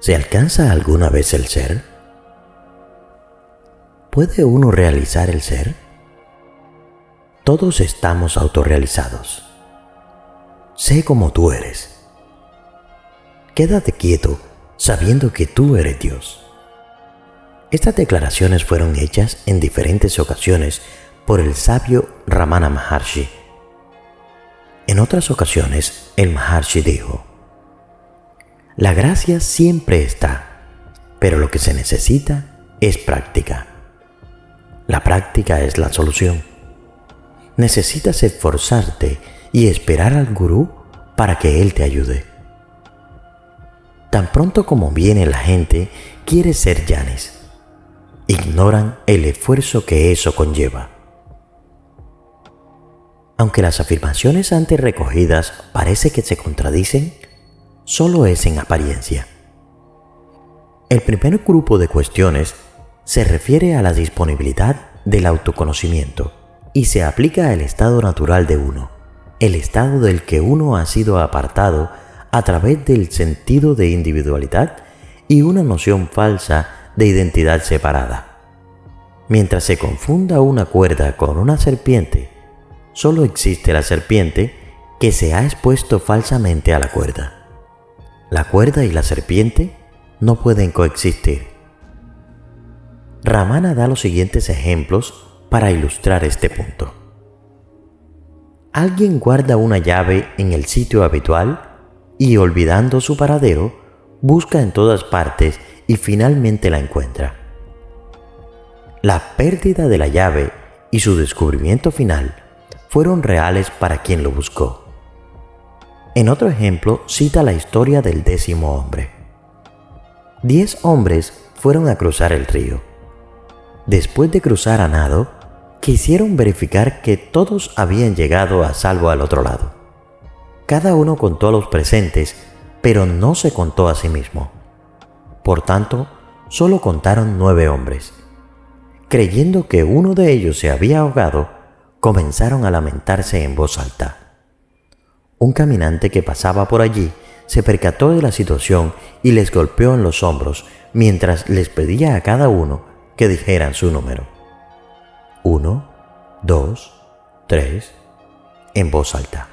¿Se alcanza alguna vez el ser? ¿Puede uno realizar el ser? Todos estamos autorrealizados. Sé como tú eres. Quédate quieto sabiendo que tú eres Dios. Estas declaraciones fueron hechas en diferentes ocasiones por el sabio Ramana Maharshi. En otras ocasiones, el Maharshi dijo: la gracia siempre está, pero lo que se necesita es práctica. La práctica es la solución. Necesitas esforzarte y esperar al gurú para que él te ayude. Tan pronto como viene la gente, quiere ser yanis. Ignoran el esfuerzo que eso conlleva. Aunque las afirmaciones antes recogidas parece que se contradicen, solo es en apariencia. El primer grupo de cuestiones se refiere a la disponibilidad del autoconocimiento y se aplica al estado natural de uno, el estado del que uno ha sido apartado a través del sentido de individualidad y una noción falsa de identidad separada. Mientras se confunda una cuerda con una serpiente, solo existe la serpiente que se ha expuesto falsamente a la cuerda. La cuerda y la serpiente no pueden coexistir. Ramana da los siguientes ejemplos para ilustrar este punto. Alguien guarda una llave en el sitio habitual y, olvidando su paradero, busca en todas partes y finalmente la encuentra. La pérdida de la llave y su descubrimiento final fueron reales para quien lo buscó. En otro ejemplo cita la historia del 10º hombre. 10 hombres fueron a cruzar el río. Después de cruzar a nado, quisieron verificar que todos habían llegado a salvo al otro lado. Cada uno contó a los presentes, pero no se contó a sí mismo. Por tanto, solo contaron 9 hombres. Creyendo que uno de ellos se había ahogado, comenzaron a lamentarse en voz alta. Un caminante que pasaba por allí se percató de la situación y les golpeó en los hombros mientras les pedía a cada uno que dijeran su número. 1, 2, 3, en voz alta.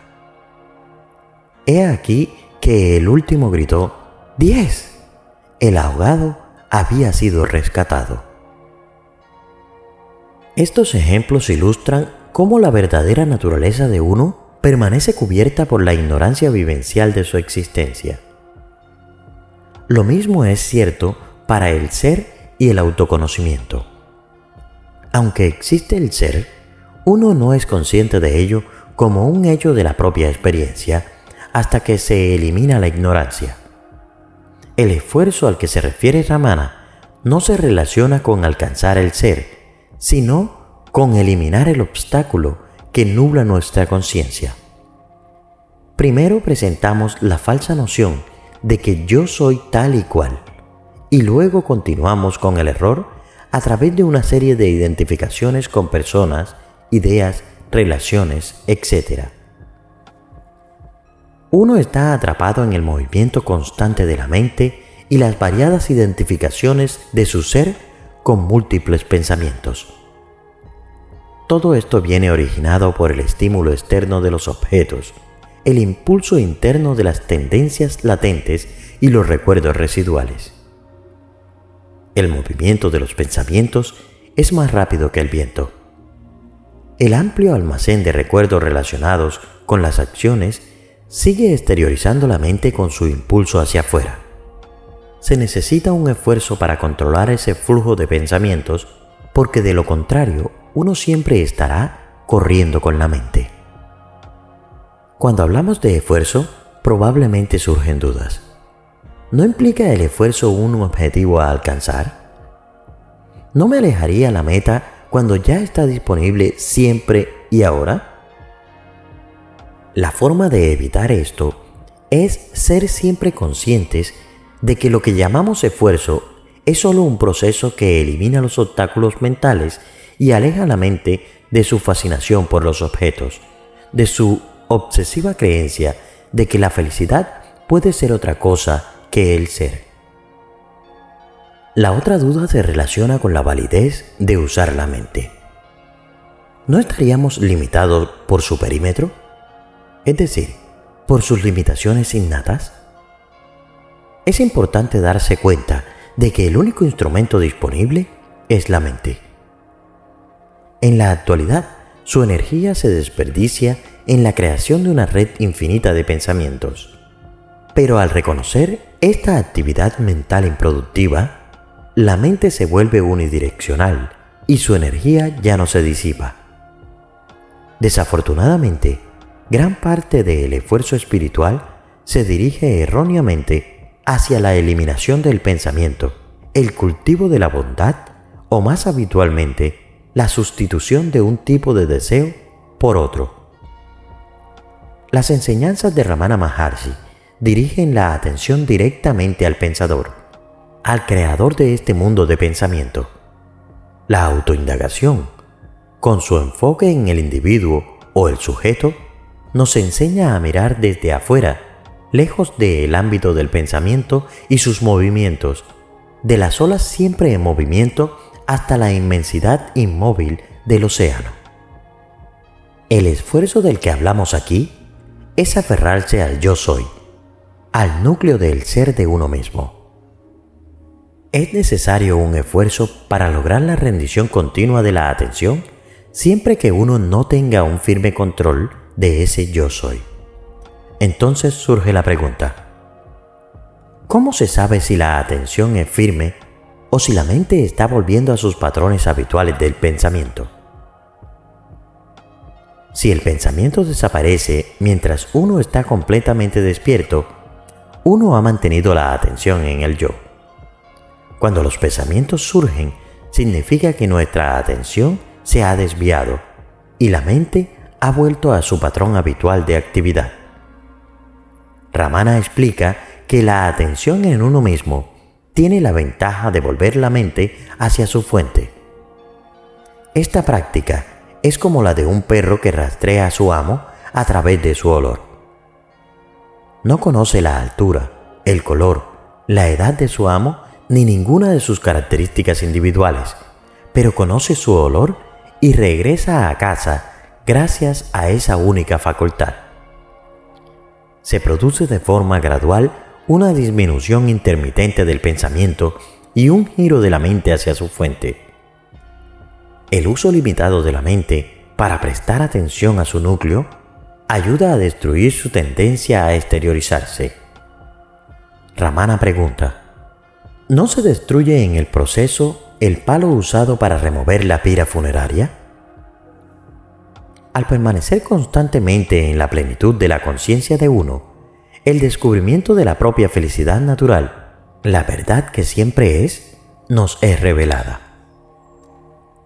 He aquí que el último gritó: 10. El ahogado había sido rescatado. Estos ejemplos ilustran cómo la verdadera naturaleza de uno permanece cubierta por la ignorancia vivencial de su existencia. Lo mismo es cierto para el ser y el autoconocimiento. Aunque existe el ser, uno no es consciente de ello como un hecho de la propia experiencia hasta que se elimina la ignorancia. El esfuerzo al que se refiere Ramana no se relaciona con alcanzar el ser, sino con eliminar el obstáculo que nubla nuestra conciencia. Primero presentamos la falsa noción de que yo soy tal y cual, y luego continuamos con el error a través de una serie de identificaciones con personas, ideas, relaciones, etc. Uno está atrapado en el movimiento constante de la mente y las variadas identificaciones de su ser con múltiples pensamientos. Todo esto viene originado por el estímulo externo de los objetos, el impulso interno de las tendencias latentes y los recuerdos residuales. El movimiento de los pensamientos es más rápido que el viento. El amplio almacén de recuerdos relacionados con las acciones sigue exteriorizando la mente con su impulso hacia afuera. Se necesita un esfuerzo para controlar ese flujo de pensamientos, porque de lo contrario, uno siempre estará corriendo con la mente. Cuando hablamos de esfuerzo, probablemente surgen dudas. ¿No implica el esfuerzo un objetivo a alcanzar? ¿No me alejaría la meta cuando ya está disponible siempre y ahora? La forma de evitar esto es ser siempre conscientes de que lo que llamamos esfuerzo es solo un proceso que elimina los obstáculos mentales y aleja la mente de su fascinación por los objetos, de su obsesiva creencia de que la felicidad puede ser otra cosa que el ser. La otra duda se relaciona con la validez de usar la mente. ¿No estaríamos limitados por su perímetro? Es decir, por sus limitaciones innatas. Es importante darse cuenta de que el único instrumento disponible es la mente. En la actualidad, su energía se desperdicia en la creación de una red infinita de pensamientos. Pero al reconocer esta actividad mental improductiva, la mente se vuelve unidireccional y su energía ya no se disipa. Desafortunadamente, gran parte del esfuerzo espiritual se dirige erróneamente hacia la eliminación del pensamiento, el cultivo de la bondad o, más habitualmente, la sustitución de un tipo de deseo por otro. Las enseñanzas de Ramana Maharshi dirigen la atención directamente al pensador, al creador de este mundo de pensamiento. La autoindagación, con su enfoque en el individuo o el sujeto, nos enseña a mirar desde afuera, lejos del ámbito del pensamiento y sus movimientos, de las olas siempre en movimiento hasta la inmensidad inmóvil del océano. El esfuerzo del que hablamos aquí es aferrarse al yo soy, al núcleo del ser de uno mismo. Es necesario un esfuerzo para lograr la rendición continua de la atención siempre que uno no tenga un firme control de ese yo soy. Entonces surge la pregunta: ¿cómo se sabe si la atención es firme o si la mente está volviendo a sus patrones habituales del pensamiento? Si el pensamiento desaparece mientras uno está completamente despierto, uno ha mantenido la atención en el yo. Cuando los pensamientos surgen, significa que nuestra atención se ha desviado y la mente ha vuelto a su patrón habitual de actividad. Ramana explica que la atención en uno mismo tiene la ventaja de volver la mente hacia su fuente. Esta práctica es como la de un perro que rastrea a su amo a través de su olor. No conoce la altura, el color, la edad de su amo ni ninguna de sus características individuales, pero conoce su olor y regresa a casa gracias a esa única facultad. Se produce de forma gradual una disminución intermitente del pensamiento y un giro de la mente hacia su fuente. El uso limitado de la mente para prestar atención a su núcleo ayuda a destruir su tendencia a exteriorizarse. Ramana pregunta: ¿no se destruye en el proceso el palo usado para remover la pira funeraria? Al permanecer constantemente en la plenitud de la conciencia de uno, el descubrimiento de la propia felicidad natural, la verdad que siempre es, nos es revelada.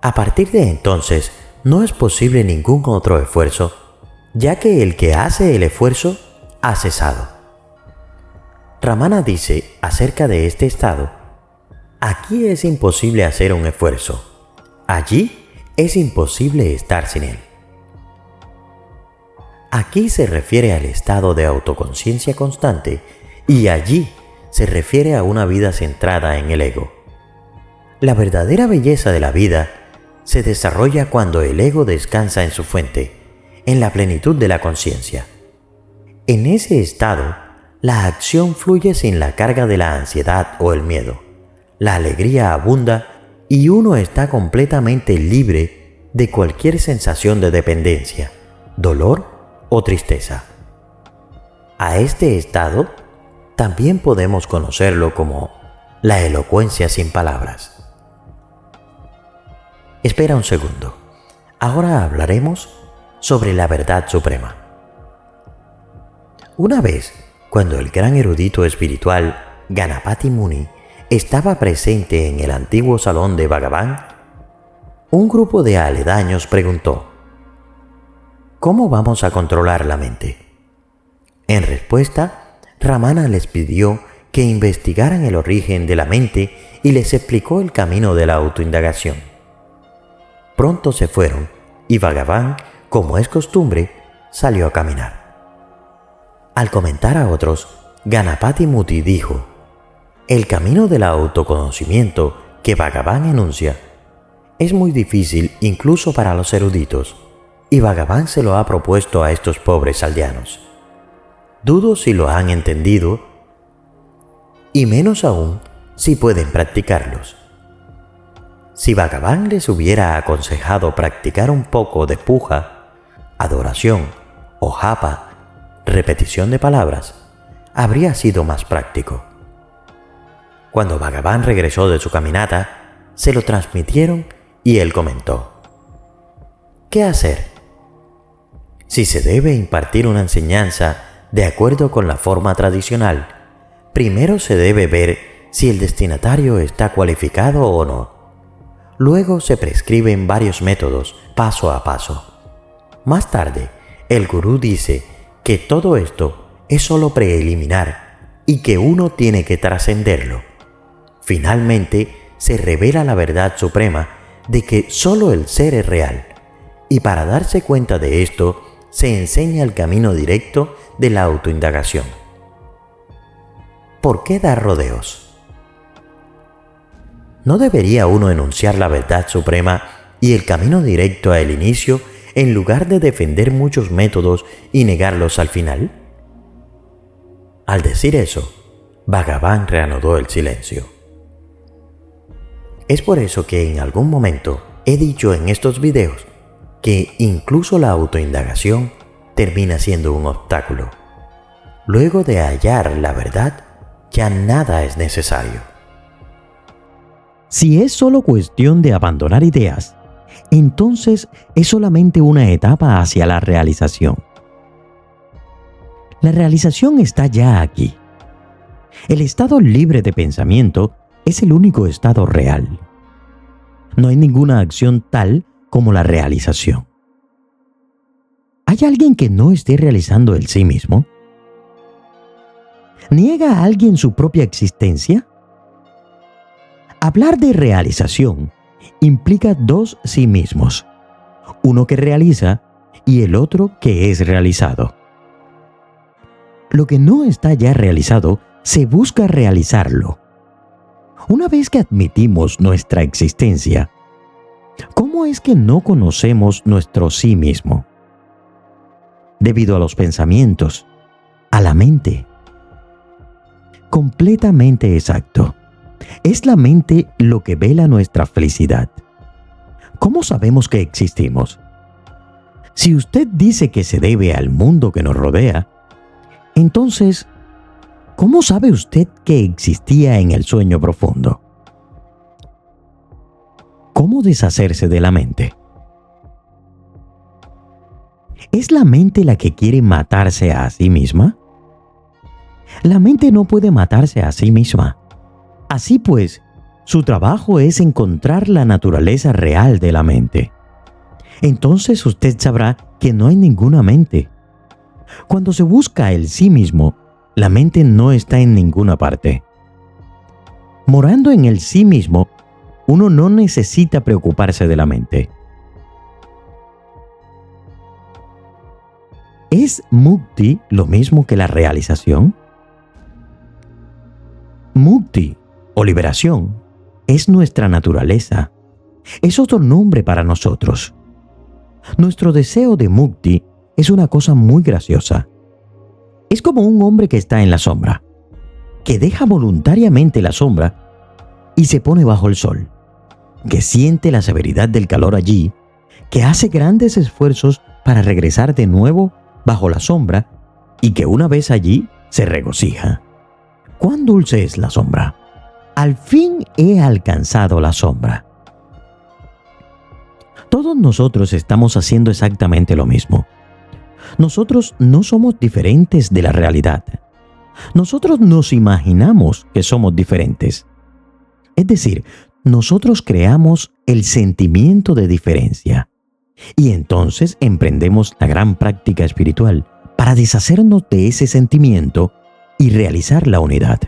A partir de entonces, no es posible ningún otro esfuerzo, ya que el que hace el esfuerzo ha cesado. Ramana dice acerca de este estado: aquí es imposible hacer un esfuerzo, allí es imposible estar sin él. Aquí se refiere al estado de autoconciencia constante y allí se refiere a una vida centrada en el ego. La verdadera belleza de la vida se desarrolla cuando el ego descansa en su fuente, en la plenitud de la conciencia. En ese estado, la acción fluye sin la carga de la ansiedad o el miedo. La alegría abunda y uno está completamente libre de cualquier sensación de dependencia, dolor o tristeza. A este estado también podemos conocerlo como la elocuencia sin palabras. Espera un segundo. Ahora hablaremos sobre la verdad suprema. Una vez, cuando el gran erudito espiritual Ganapati Muni estaba presente en el antiguo salón de Bhagavan, un grupo de aledaños preguntó: ¿cómo vamos a controlar la mente? En respuesta, Ramana les pidió que investigaran el origen de la mente y les explicó el camino de la autoindagación. Pronto se fueron y Bhagavan, como es costumbre, salió a caminar. Al comentar a otros, Ganapati Muti dijo: El camino del autoconocimiento que Bhagavan enuncia es muy difícil incluso para los eruditos, y Bhagavan se lo ha propuesto a estos pobres aldeanos. Dudo si lo han entendido, y menos aún si pueden practicarlos. Si Bhagavan les hubiera aconsejado practicar un poco de puja, adoración o japa, repetición de palabras, habría sido más práctico. Cuando Bhagavan regresó de su caminata, se lo transmitieron y él comentó: ¿qué hacer? Si se debe impartir una enseñanza de acuerdo con la forma tradicional, primero se debe ver si el destinatario está cualificado o no. Luego se prescriben varios métodos, paso a paso. Más tarde, el gurú dice que todo esto es solo preliminar y que uno tiene que trascenderlo. Finalmente, se revela la verdad suprema de que solo el ser es real, y para darse cuenta de esto, se enseña el camino directo de la autoindagación. ¿Por qué dar rodeos? ¿No debería uno enunciar la verdad suprema y el camino directo al inicio en lugar de defender muchos métodos y negarlos al final? Al decir eso, Bhagavan reanudó el silencio. Es por eso que en algún momento he dicho en estos videos que incluso la autoindagación termina siendo un obstáculo. Luego de hallar la verdad, ya nada es necesario. Si es solo cuestión de abandonar ideas, entonces es solamente una etapa hacia la realización. La realización está ya aquí. El estado libre de pensamiento es el único estado real. No hay ninguna acción tal como la realización. ¿Hay alguien que no esté realizando el sí mismo? ¿Niega a alguien su propia existencia? Hablar de realización implica dos sí mismos, uno que realiza y el otro que es realizado. Lo que no está ya realizado, se busca realizarlo. Una vez que admitimos nuestra existencia, ¿cómo es que no conocemos nuestro sí mismo? Debido a los pensamientos, a la mente. Completamente exacto. Es la mente lo que vela nuestra felicidad. ¿Cómo sabemos que existimos? Si usted dice que se debe al mundo que nos rodea, entonces, ¿cómo sabe usted que existía en el sueño profundo? ¿Cómo deshacerse de la mente? ¿Es la mente la que quiere matarse a sí misma? La mente no puede matarse a sí misma. Así pues, su trabajo es encontrar la naturaleza real de la mente. Entonces usted sabrá que no hay ninguna mente. Cuando se busca el sí mismo, la mente no está en ninguna parte. Morando en el sí mismo, uno no necesita preocuparse de la mente. ¿Es mukti lo mismo que la realización? Mukti, o liberación, es nuestra naturaleza. Es otro nombre para nosotros. Nuestro deseo de mukti es una cosa muy graciosa. Es como un hombre que está en la sombra, que deja voluntariamente la sombra y se pone bajo el sol, que siente la severidad del calor allí, que hace grandes esfuerzos para regresar de nuevo bajo la sombra y que una vez allí se regocija. ¿Cuán dulce es la sombra? Al fin he alcanzado la sombra. Todos nosotros estamos haciendo exactamente lo mismo. Nosotros no somos diferentes de la realidad. Nosotros nos imaginamos que somos diferentes. Es decir, nosotros creamos el sentimiento de diferencia. Y entonces emprendemos la gran práctica espiritual para deshacernos de ese sentimiento y realizar la unidad.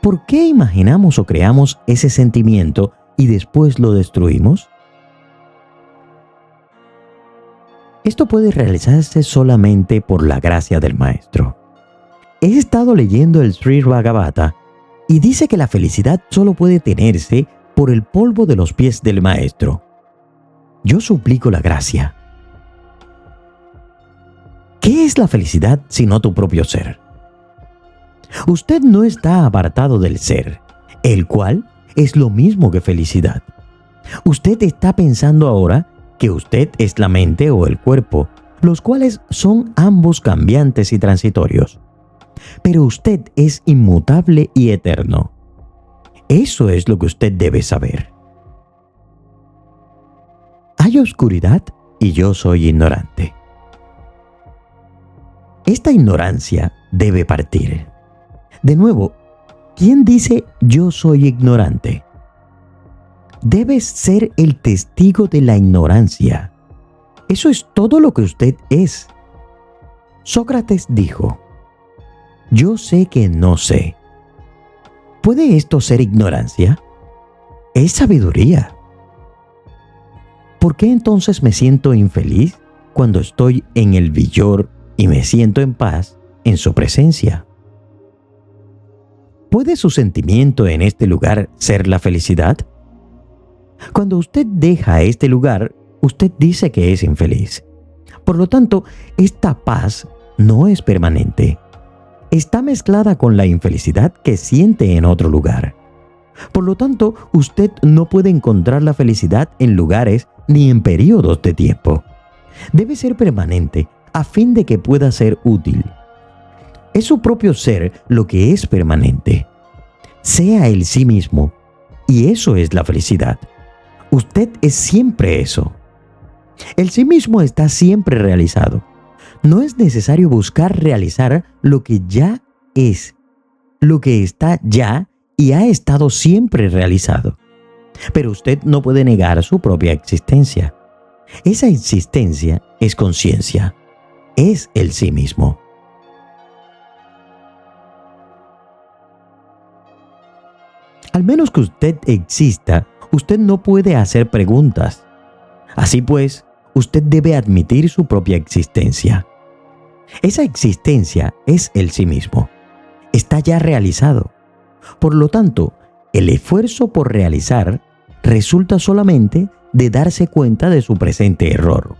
¿Por qué imaginamos o creamos ese sentimiento y después lo destruimos? Esto puede realizarse solamente por la gracia del Maestro. He estado leyendo el Sri Bhagavata y dice que la felicidad solo puede tenerse por el polvo de los pies del Maestro. Yo suplico la gracia. ¿Qué es la felicidad sino tu propio ser? Usted no está apartado del ser, el cual es lo mismo que felicidad. Usted está pensando ahora que usted es la mente o el cuerpo, los cuales son ambos cambiantes y transitorios. Pero usted es inmutable y eterno. Eso es lo que usted debe saber. Hay oscuridad y yo soy ignorante. Esta ignorancia debe partir. De nuevo, ¿quién dice yo soy ignorante? Debes ser el testigo de la ignorancia. Eso es todo lo que usted es. Sócrates dijo, yo sé que no sé. ¿Puede esto ser ignorancia? Es sabiduría. ¿Por qué entonces me siento infeliz cuando estoy en el villor y me siento en paz en su presencia? ¿Puede su sentimiento en este lugar ser la felicidad? Cuando usted deja este lugar, usted dice que es infeliz. Por lo tanto, esta paz no es permanente. Está mezclada con la infelicidad que siente en otro lugar. Por lo tanto, usted no puede encontrar la felicidad en lugares ni en periodos de tiempo. Debe ser permanente a fin de que pueda ser útil. Es su propio ser lo que es permanente. Sea el sí mismo, y eso es la felicidad. Usted es siempre eso. El sí mismo está siempre realizado. No es necesario buscar realizar lo que ya es, lo que está ya y ha estado siempre realizado. Pero usted no puede negar su propia existencia. Esa existencia es conciencia, es el sí mismo. Al menos que usted exista, usted no puede hacer preguntas. Así pues, usted debe admitir su propia existencia. Esa existencia es el sí mismo. Está ya realizado. Por lo tanto, el esfuerzo por realizar resulta solamente de darse cuenta de su presente error.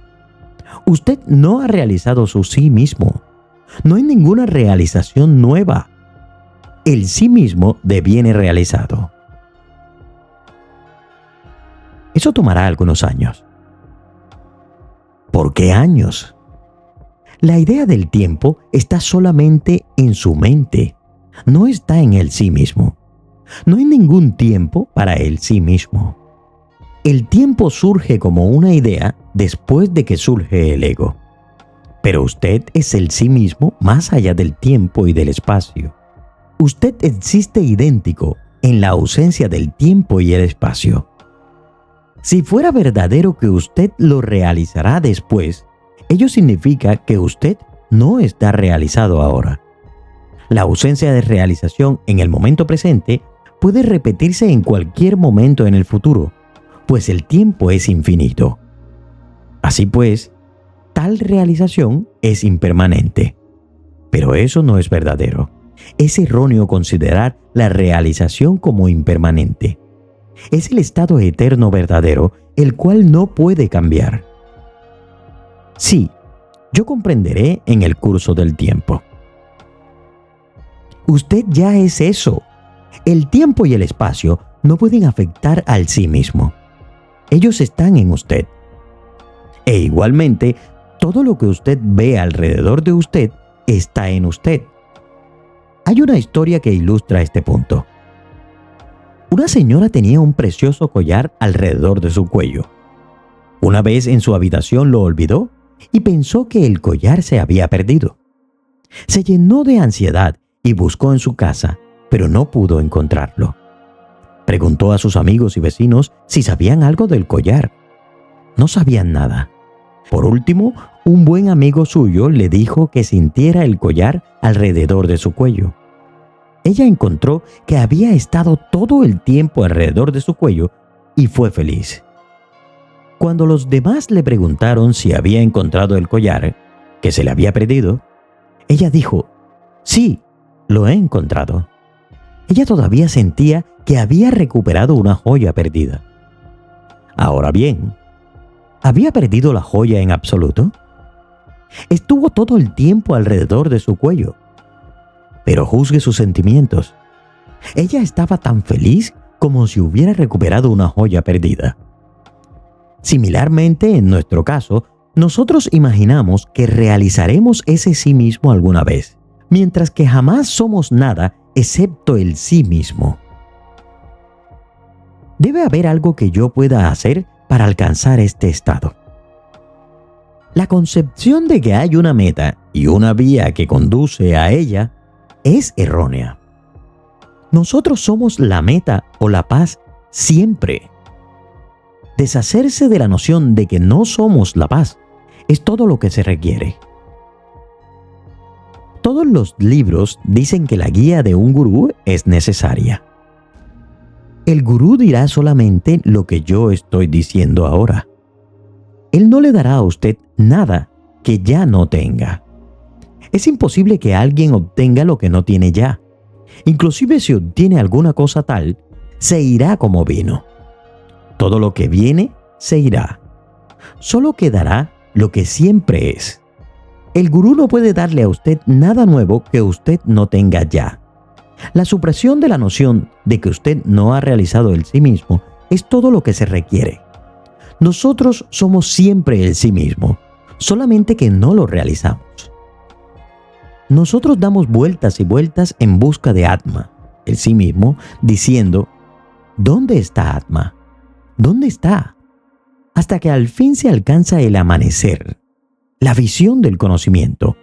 Usted no ha realizado su sí mismo. No hay ninguna realización nueva. El sí mismo deviene realizado. Eso tomará algunos años. ¿Por qué años? La idea del tiempo está solamente en su mente, no está en el sí mismo. No hay ningún tiempo para el sí mismo. El tiempo surge como una idea después de que surge el ego. Pero usted es el sí mismo más allá del tiempo y del espacio. Usted existe idéntico en la ausencia del tiempo y el espacio. Si fuera verdadero que usted lo realizará después, ello significa que usted no está realizado ahora. La ausencia de realización en el momento presente puede repetirse en cualquier momento en el futuro, pues el tiempo es infinito. Así pues, tal realización es impermanente. Pero eso no es verdadero. Es erróneo considerar la realización como impermanente. Es el estado eterno verdadero, el cual no puede cambiar. Sí, yo comprenderé en el curso del tiempo. Usted ya es eso. El tiempo y el espacio no pueden afectar al sí mismo. Ellos están en usted. E igualmente, todo lo que usted ve alrededor de usted está en usted. Hay una historia que ilustra este punto. Una señora tenía un precioso collar alrededor de su cuello. Una vez en su habitación lo olvidó y pensó que el collar se había perdido. Se llenó de ansiedad y buscó en su casa, pero no pudo encontrarlo. Preguntó a sus amigos y vecinos si sabían algo del collar. No sabían nada. Por último, un buen amigo suyo le dijo que sintiera el collar alrededor de su cuello. Ella encontró que había estado todo el tiempo alrededor de su cuello y fue feliz. Cuando los demás le preguntaron si había encontrado el collar, que se le había perdido, ella dijo, sí, lo he encontrado. ella todavía sentía que había recuperado una joya perdida. Ahora bien, ¿había perdido la joya en absoluto? Estuvo todo el tiempo alrededor de su cuello. Pero juzgue sus sentimientos. Ella estaba tan feliz como si hubiera recuperado una joya perdida. Similarmente, en nuestro caso, nosotros imaginamos que realizaremos ese sí mismo alguna vez, mientras que jamás somos nada excepto el sí mismo. Debe haber algo que yo pueda hacer para alcanzar este estado. La concepción de que hay una meta y una vía que conduce a ella es errónea. Nosotros somos la meta o la paz siempre. Deshacerse de la noción de que no somos la paz es todo lo que se requiere. Todos los libros dicen que la guía de un gurú es necesaria. El gurú dirá solamente lo que yo estoy diciendo ahora. Él no le dará a usted nada que ya no tenga. Es imposible que alguien obtenga lo que no tiene ya. Inclusive si obtiene alguna cosa tal, se irá como vino. Todo lo que viene se irá. Solo quedará lo que siempre es. El gurú no puede darle a usted nada nuevo que usted no tenga ya. La supresión de la noción de que usted no ha realizado el sí mismo es todo lo que se requiere. Nosotros somos siempre el sí mismo, solamente que no lo realizamos. Nosotros damos vueltas y vueltas en busca de Atma, el sí mismo, diciendo, ¿dónde está Atma? ¿Dónde está? Hasta que al fin se alcanza el amanecer, la visión del conocimiento.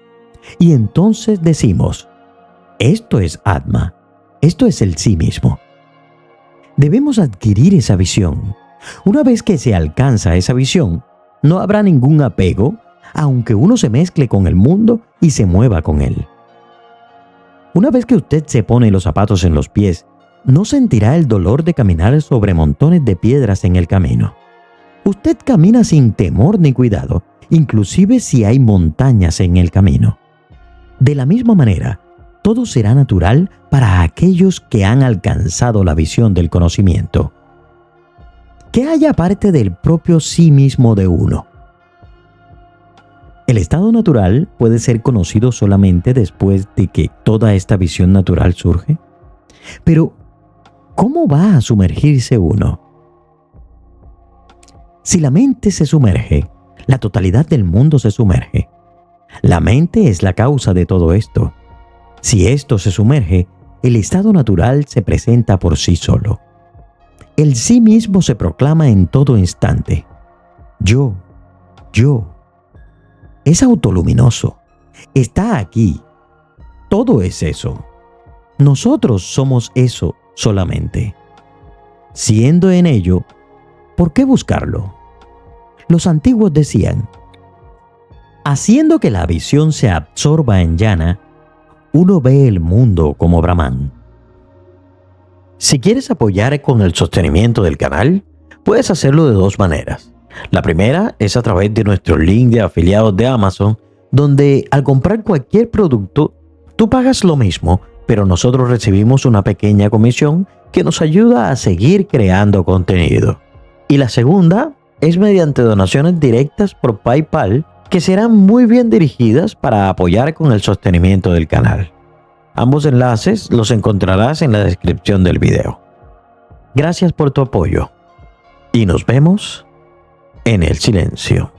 Y entonces decimos, esto es Atma, esto es el sí mismo. Debemos adquirir esa visión. Una vez que se alcanza esa visión, no habrá ningún apego, aunque uno se mezcle con el mundo y se mueva con él. Una vez que usted se pone los zapatos en los pies, no sentirá el dolor de caminar sobre montones de piedras en el camino. Usted camina sin temor ni cuidado, inclusive si hay montañas en el camino. De la misma manera, todo será natural para aquellos que han alcanzado la visión del conocimiento. ¿Qué hay aparte del propio sí mismo de uno? El estado natural puede ser conocido solamente después de que toda esta visión natural surge. Pero, ¿cómo va a sumergirse uno? Si la mente se sumerge, la totalidad del mundo se sumerge. La mente es la causa de todo esto. Si esto se sumerge, el estado natural se presenta por sí solo. El sí mismo se proclama en todo instante. Yo. Es autoluminoso. Está aquí. Todo es eso. Nosotros somos eso solamente. Siendo en ello, ¿por qué buscarlo? Los antiguos decían, haciendo que la visión se absorba en llana, uno ve el mundo como Brahman. Si quieres apoyar con el sostenimiento del canal, puedes hacerlo de dos maneras. La primera es a través de nuestro link de afiliados de Amazon, donde al comprar cualquier producto, tú pagas lo mismo, pero nosotros recibimos una pequeña comisión que nos ayuda a seguir creando contenido. Y la segunda es mediante donaciones directas por PayPal, que serán muy bien dirigidas para apoyar con el sostenimiento del canal. Ambos enlaces los encontrarás en la descripción del video. Gracias por tu apoyo y nos vemos en el silencio.